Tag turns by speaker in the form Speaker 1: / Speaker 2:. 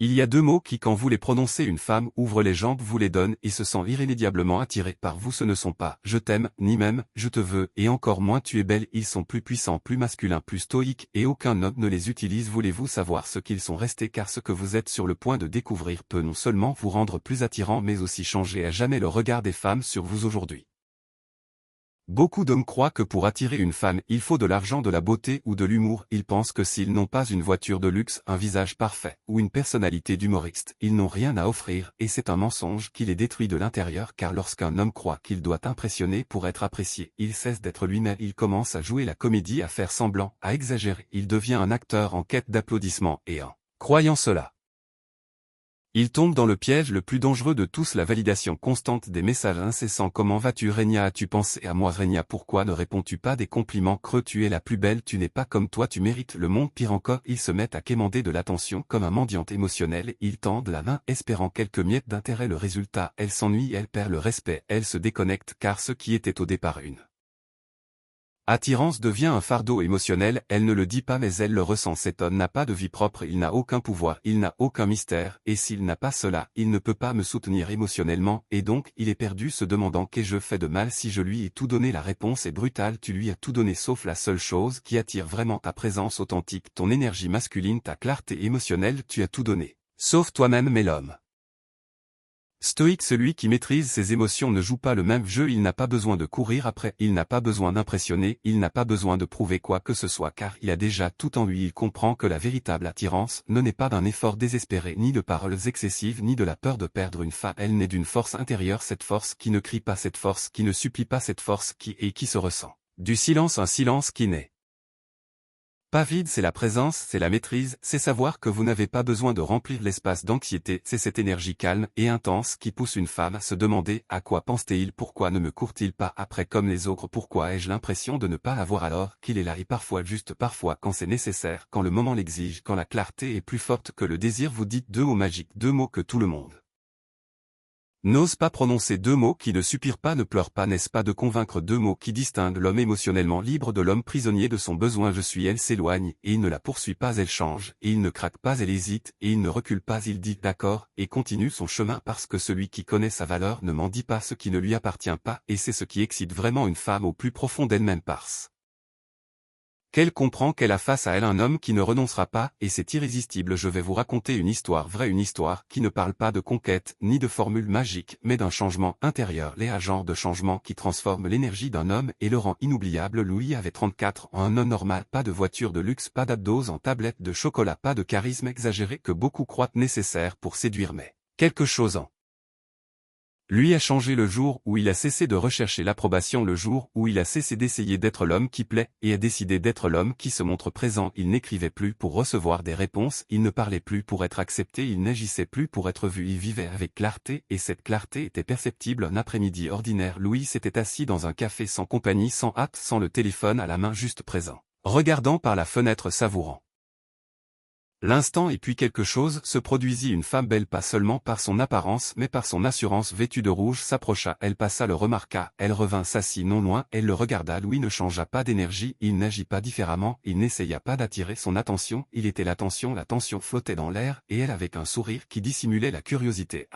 Speaker 1: Il y a deux mots qui quand vous les prononcez une femme ouvre les jambes vous les donne et se sent irrémédiablement attirée par vous ce ne sont pas « je t'aime » ni même « je te veux » et encore moins « tu es belle » ils sont plus puissants, plus masculins, plus stoïques et aucun homme ne les utilise. Voulez-vous savoir ce qu'ils sont restés car ce que vous êtes sur le point de découvrir peut non seulement vous rendre plus attirant mais aussi changer à jamais le regard des femmes sur vous aujourd'hui. Beaucoup d'hommes croient que pour attirer une femme, il faut de l'argent, de la beauté ou de l'humour. Ils pensent que s'ils n'ont pas une voiture de luxe, un visage parfait ou une personnalité d'humoriste, ils n'ont rien à offrir et c'est un mensonge qui les détruit de l'intérieur car lorsqu'un homme croit qu'il doit impressionner pour être apprécié, il cesse d'être lui-même, il commence à jouer la comédie, à faire semblant, à exagérer, il devient un acteur en quête d'applaudissements et en croyant cela, il tombe dans le piège le plus dangereux de tous, la validation constante des messages incessants. Comment vas-tu Régna? As-tu pensé à moi Régna? Pourquoi ne réponds-tu pas? Des compliments creux. Tu es la plus belle, tu n'es pas comme toi, tu mérites le monde. Pire encore, ils se mettent à quémander de l'attention comme un mendiant émotionnel. Ils tendent la main espérant quelques miettes d'intérêt. Le résultat, elle s'ennuie, elle perd le respect, elle se déconnecte car ce qui était au départ une attirance devient un fardeau émotionnel, elle ne le dit pas mais elle le ressent. Cet homme n'a pas de vie propre, il n'a aucun pouvoir, il n'a aucun mystère, et s'il n'a pas cela, il ne peut pas me soutenir émotionnellement, et donc il est perdu se demandant qu'ai-je fait de mal si je lui ai tout donné. La réponse est brutale, tu lui as tout donné sauf la seule chose qui attire vraiment ta présence authentique, ton énergie masculine, ta clarté émotionnelle, tu as tout donné. Sauf toi-même mais l'homme stoïque, celui qui maîtrise ses émotions ne joue pas le même jeu, il n'a pas besoin de courir après, il n'a pas besoin d'impressionner, il n'a pas besoin de prouver quoi que ce soit car il a déjà tout en lui. Il comprend que la véritable attirance ne naît pas d'un effort désespéré, ni de paroles excessives, ni de la peur de perdre une femme, elle naît d'une force intérieure, cette force qui ne crie pas, cette force qui ne supplie pas, cette force qui est et qui se ressent. Du silence, un silence qui n'est pas vide, c'est la présence, c'est la maîtrise, c'est savoir que vous n'avez pas besoin de remplir l'espace d'anxiété, c'est cette énergie calme et intense qui pousse une femme à se demander à quoi pense-t-il, pourquoi ne me court-il pas après comme les autres, pourquoi ai-je l'impression de ne pas l'avoir alors qu'il est là et parfois juste parfois quand c'est nécessaire, quand le moment l'exige, quand la clarté est plus forte que le désir. Vous dites deux mots magiques, deux mots que tout le monde n'ose pas prononcer, deux mots qui ne soupirent pas, ne pleurent pas, n'est-ce pas de convaincre, deux mots qui distinguent l'homme émotionnellement libre de l'homme prisonnier de son besoin. Je suis, elle s'éloigne, et il ne la poursuit pas, elle change, et il ne craque pas, elle hésite, et il ne recule pas, il dit d'accord, et continue son chemin parce que celui qui connaît sa valeur ne m'en dit pas ce qui ne lui appartient pas, et c'est ce qui excite vraiment une femme au plus profond d'elle-même parce qu'elle comprend qu'elle a face à elle un homme qui ne renoncera pas, et c'est irrésistible. Je vais vous raconter une histoire vraie, une histoire qui ne parle pas de conquête, ni de formule magique, mais d'un changement intérieur, les agents de changement qui transforment l'énergie d'un homme et le rend inoubliable. Louis avait 34 ans, un homme normal, pas de voiture de luxe, pas d'abdos en tablette de chocolat, pas de charisme exagéré que beaucoup croient nécessaire pour séduire, mais quelque chose en lui a changé le jour où il a cessé de rechercher l'approbation, le jour où il a cessé d'essayer d'être l'homme qui plaît et a décidé d'être l'homme qui se montre présent. Il n'écrivait plus pour recevoir des réponses, il ne parlait plus pour être accepté, il n'agissait plus pour être vu, il vivait avec clarté et cette clarté était perceptible. Un après-midi ordinaire, Louis s'était assis dans un café sans compagnie, sans hâte, sans le téléphone à la main, juste présent, regardant par la fenêtre, savourant l'instant, et puis quelque chose se produisit. Une femme belle, pas seulement par son apparence mais par son assurance, vêtue de rouge, s'approcha, elle passa, le remarqua, elle revint, s'assit non loin, elle le regarda. Louis ne changea pas d'énergie, il n'agit pas différemment, il n'essaya pas d'attirer son attention, il était l'attention, l'attention flottait dans l'air, et elle avec un sourire qui dissimulait la curiosité